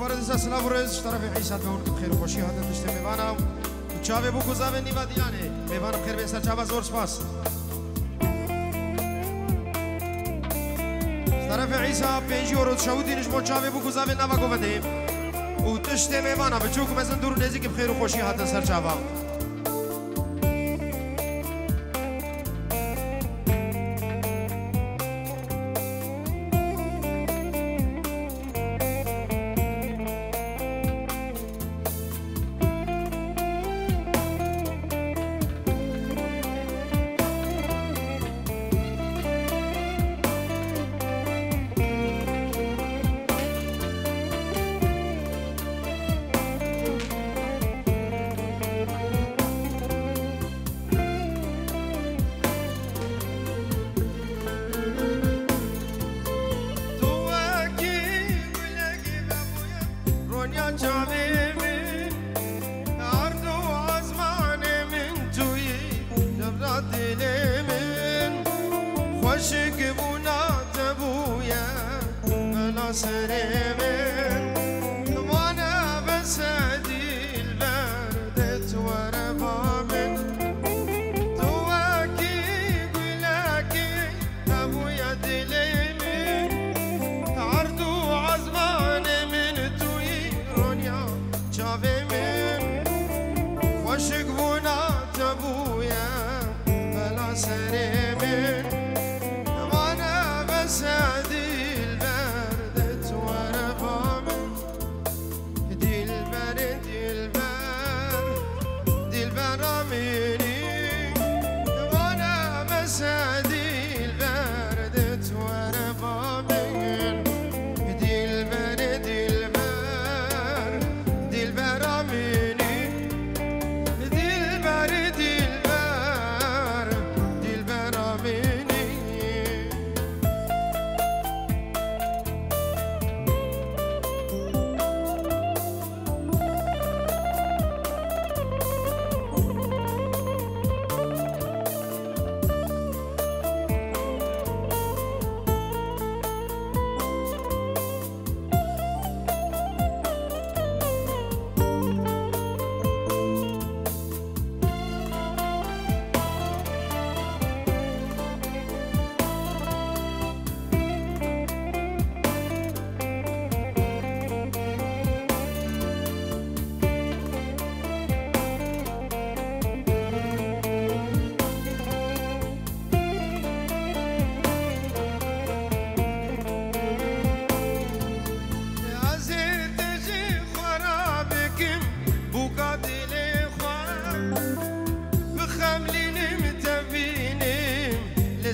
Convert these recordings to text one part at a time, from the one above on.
دوباره دیسا سلاو روز طرف عیسی بورد بخیر و خوشی هاتن دشت میوانم چاوه بو گزاوه نیوا دیانه میوانم خیر به سر چاوه زور سپاس طرف عیسی 5 یورو شودینش با چاوه بو گزاوه نوا گوده و دشت میوانم بچوک مزن دور نزدیک بخیر و خوشی هاتن سر چاوه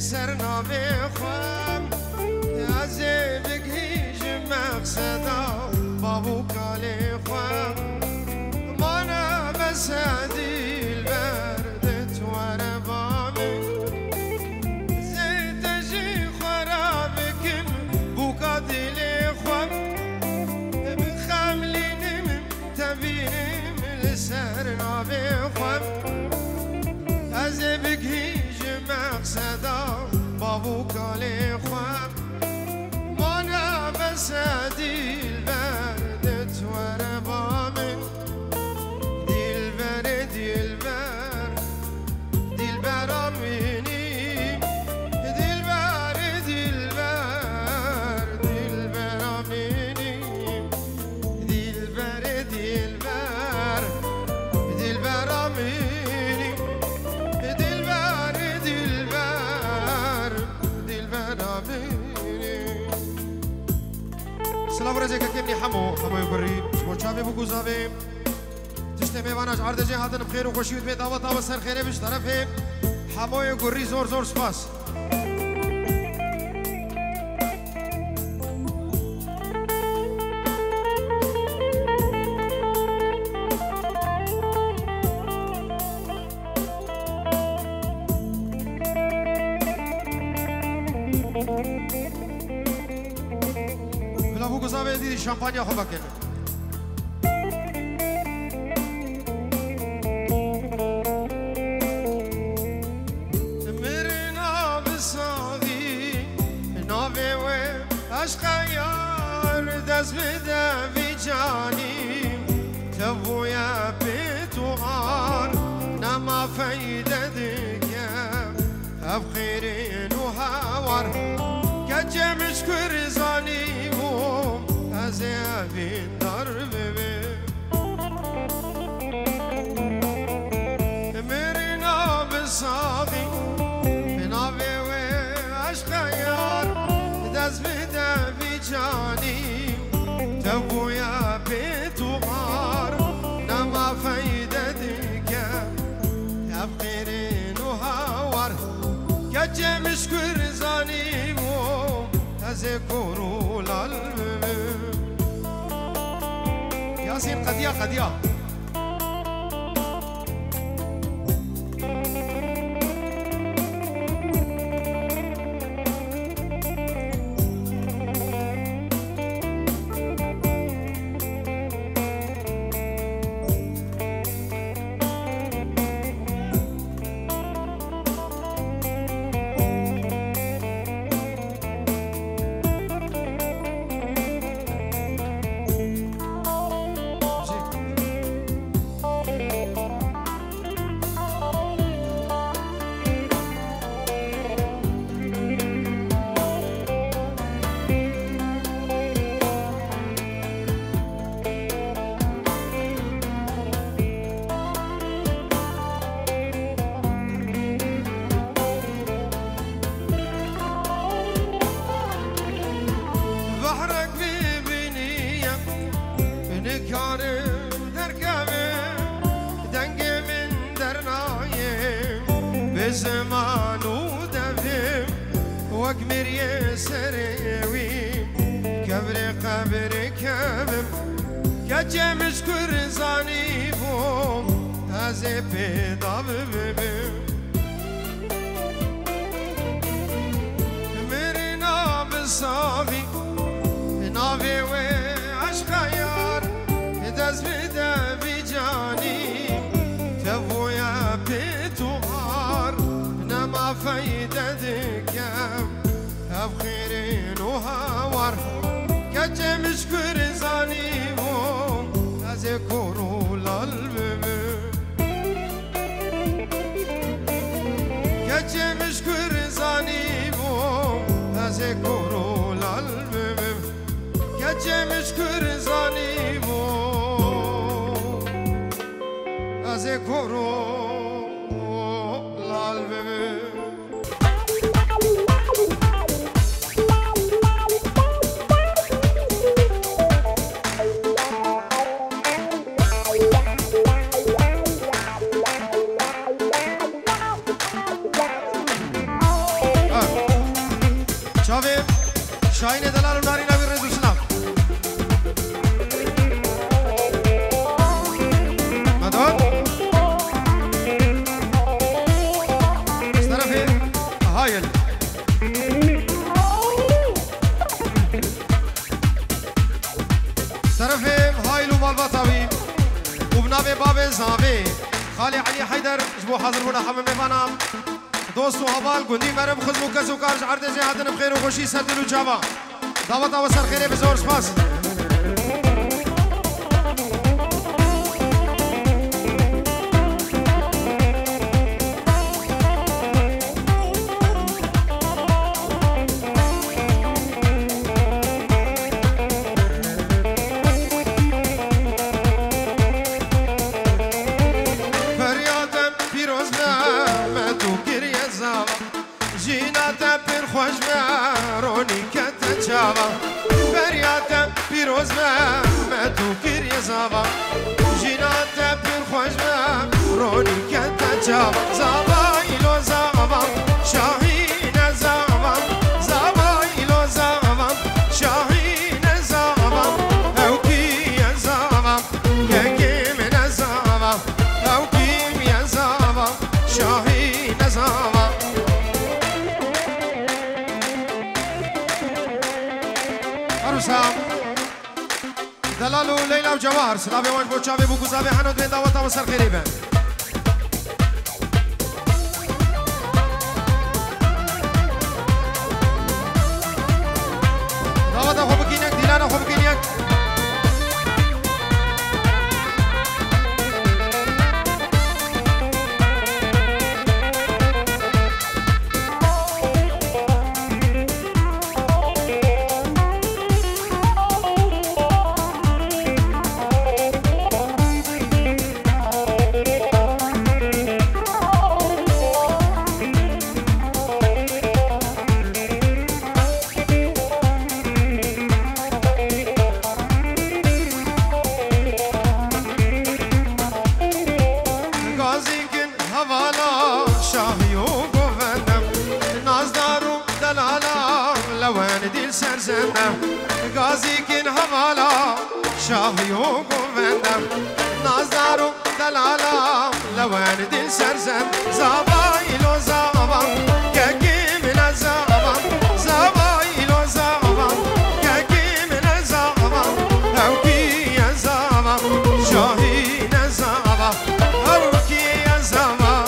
سر نابه خوام از بگیج مقصدا بابو کالی خوام مانا بس دیل برد توار بامی زیتجی خراب کم بوکا دیلی خوام بخملینم تبینم لسر نابه خوام از بگیج مقصدا بابو کالی خوام مانا بس دیل برد توار بامی دیل بر دیل بر دیل بر آمینی دیل بر دیل بر دیل بر آمینی دیل بر دیل بر دیل بر آمینی سلام رزق كيمني حمو يقري شباب ابو قزابي تشتمي وانا عرض جهاتن بخير وخوشي وتبي دعوه دعوه سر خيره بش طرفه حمو يقري زور زور سپاس ابو قزابي دي شامبانيا خوبا كده مرنا بصاغي ناوي عشق يار دست بده جاني تبويا بتوار نما فايدتك أبخيرين وهاور كجمش كرزاني بوم أزيابين درب مرنا بصاغي بنابي وعشق يار دز بدا بجاني تبويا بتوار نما فايدتك أبخيرين وهاور كجمش كرزاني بوم أذكروا القلب ياسين قديا زمانو دفم وقمر يسروي كبر قبر كبم كجمش كرزاني بوم هزي بيضا ببم مرنا بصافي نافي وعشق يار دز بدا بجاني تبويا بيتو ما فايدتك أبخيرين وهاور كجمش كرزاني بوم أذكروا القلب كجمش كرزاني بوم أذكروا القلب كجمش كرزاني بوم أذكروا شاهین دلال ناری نبی رزو سلام مداد از طرف هایل طرف هایل و مالباتاوی و بنابه باب زاوی خالی علی حیدر جبو حاضر بونا حمم بانام دوست و حوال گندی مرم خود مکس و کارج عرض زیادن بخیر و خوشی سردل و جاوا دعوت و سر خیره بزور سپاس فریادم پیروز به تو گریه زاوا جینات پر خوش رونی کت چاوا فریادم پیروز به تو گریه زاوا جینات پر خوش رونی کت چاوا زاوا ایلو زاوا شاهین زاوا زاوا ایلو زاوا شاهین زاوا او کی زاوا کی من زاوا او کی زاوا شاهین زاوا دلالو لیلا و جواهر سلابه وانج بوچاوه بو گزاوه هنو دوین دعوتا و سرخیری بین دعوتا خوب کنیک دیلانا خوب کنیک دلالا لوان دل سرزندم غازی کن حوالا شاهی و گوندم نازدار و دلالا لوان دل سرزند زبایل و زبان که من زبان زبایل و زبان که من زبان او کی زبان شاهی نزبان او کی زبان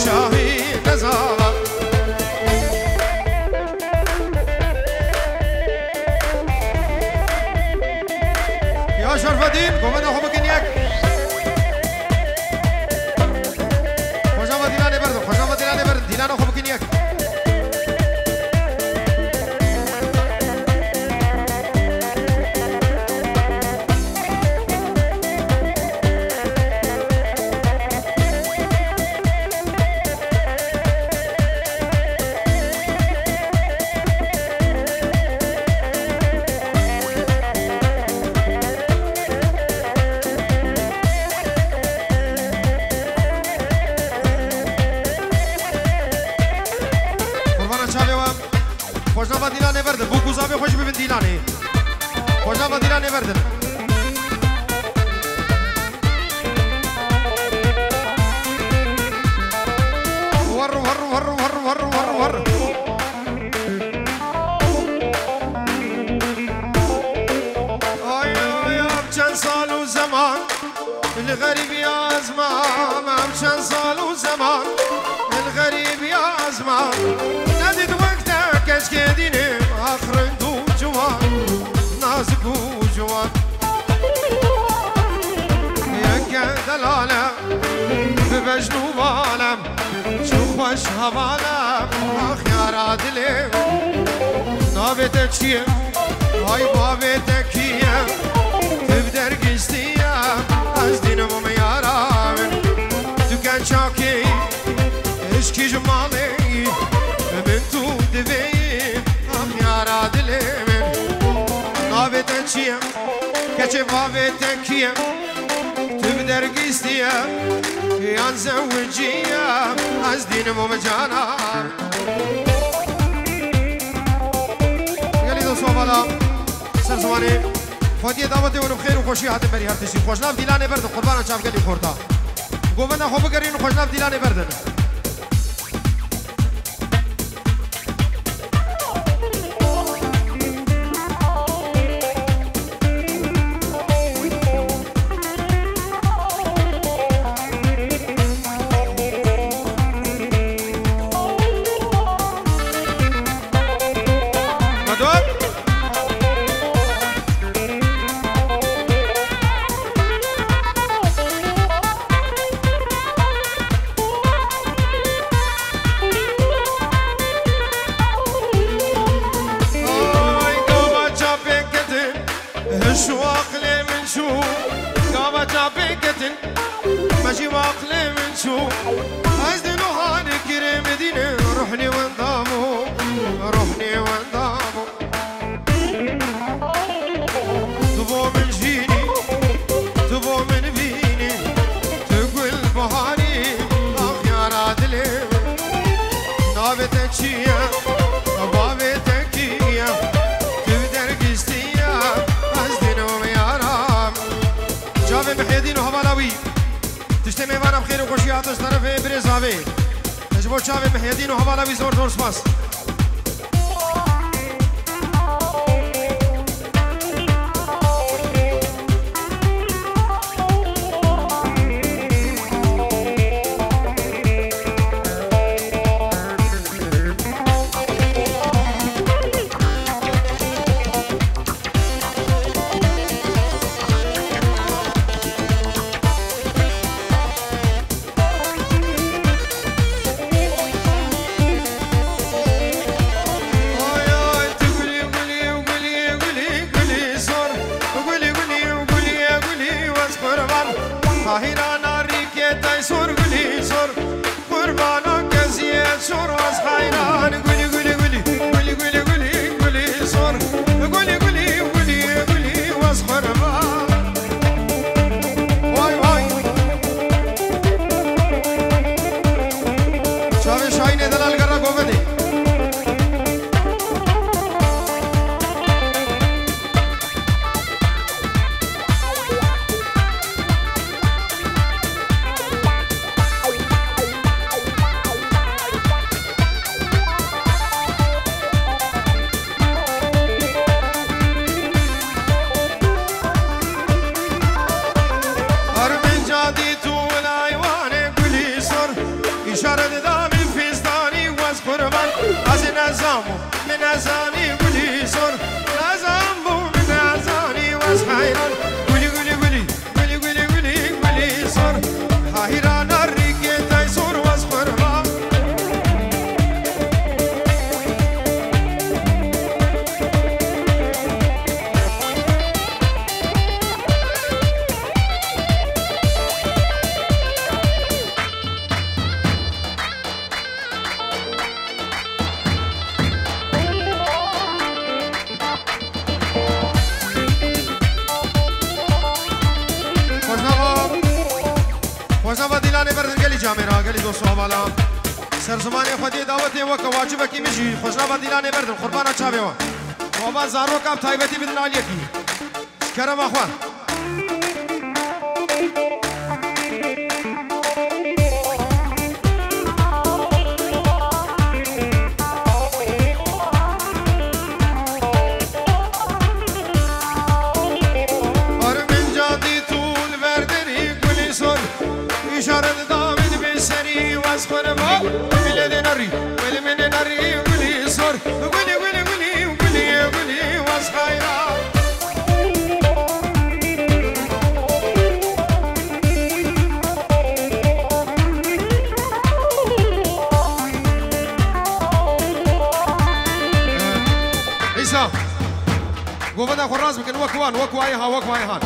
شاهی نزبان یا شرف الدین گومن خوب کنیک دیلانو خوب کنیک خوشنامه دیلانه بردن بو گوزابه خوش ببین دیلانه خوشنامه دیلانه بردن ور ور ور ور ور ور ور آیا چند سال و زمان الغریب یا زمان چند سال و زمان الغریب یا زمان ندید کش که دینه آخرند و جوان نازک و جوان یک دلاله ببجن و بالم چو خوش حوالم آخ یارا دلم نابت چیه های بابت کیه تب درگستیه از دینم و میارم تو کن چاکی عشقی جمالی من تو دوی یارا دلم نابت چیم کچه بابت کیم تو بدرگیستیم یان زوجیم از دینم و مجانم یلی دوستو بالا سر زمانی خودی دعوت اونو بخیر و خوشی حتم بری هر تشی خوشناف دیلانه بردن قربان چاپ گلی خورتا گومنده خوب بگرین و خوشناف دیلانه بردن شو عقلي من شو قابا جابيكتن ماشي وعقلي من شو عايزني هاني كريم مدينة روحني وانضامو روحني وانضامو تبو من جيني تبو من فيني تقول بهاني اخ يا رادلي نابتك شيا بابتك كيا محيدين وهبالاوي تجتمع معنا بخير وخوشي عطش طرف بريزاوي اجبو شافي محيدين وهبالاوي زور زور سباس نظامو من ازاني قولي صور نظامو من ازاني واس حيران قولي قولي قولي قولي قولي قولي قولي صور حيران الريكي تايصور واس خربان خوشنوا دیلانه بردن گلی جامعه گلی دوستو حوالا سرزمانی خودی دعوتی وکا واجبه کی میشی خوشنوا دیلانه بردن قربانا چاوه و بابا زارو کام تایبتی بدن آلیه کی کرم اخوان İşaret davet bir seni vaz korma bile de nari bile mene nari guli sor guli guli guli guli guli vaz hayra İsa Govada خراز بكن وكوان وكوايها وكوايها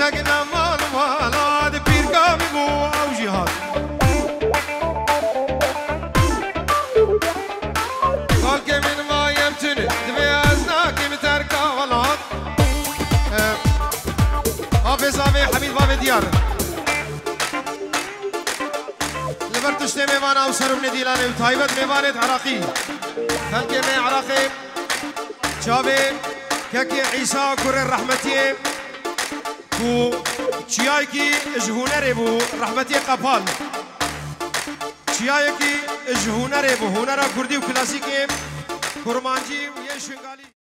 ساقنا مال مالاد بير قامي مو او جهاد قال من ما يمتني دبي ازناك متركا غلط حافظ ابي حميد بابي ديار لبرتشت ميوانا وسرب نديلاني وتايبت ميوانت عراقي هلكي مي عراقي شابي كاكي عيسى كوري الرحمتي بو چیایی که هنره بو رحمتی قپال چیایی که هنره بو هنر کردی و کلاسیک کرمانجی و یه شنگالی